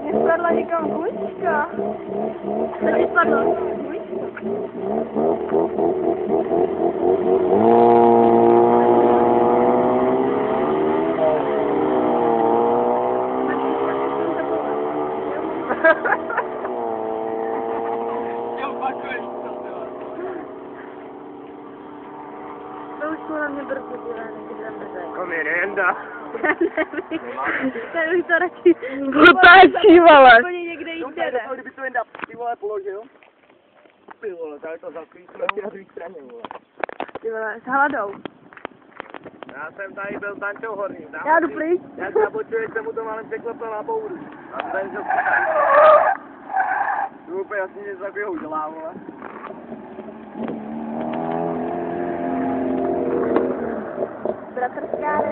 Mě spadla někam hůčka. Co ti spadlo? Hůčka. To už jsou na mě brzy dělané, když zamrzej. Komirienda. Tady už to radši... Potáčí, vole. Úplně někde jinde, ne? Kdyby to jen ty vole položil. Ty vole, tady to zaklísme na druhé straně, vole. Ty vole, s hladou. Já jsem tady byl tančou horním. Já jdu pryč. Jak zabočuješ, jsem mu to malem překlepil na bouru. A ten se to úplně jasně něco takového udělá, vole. Bratrská.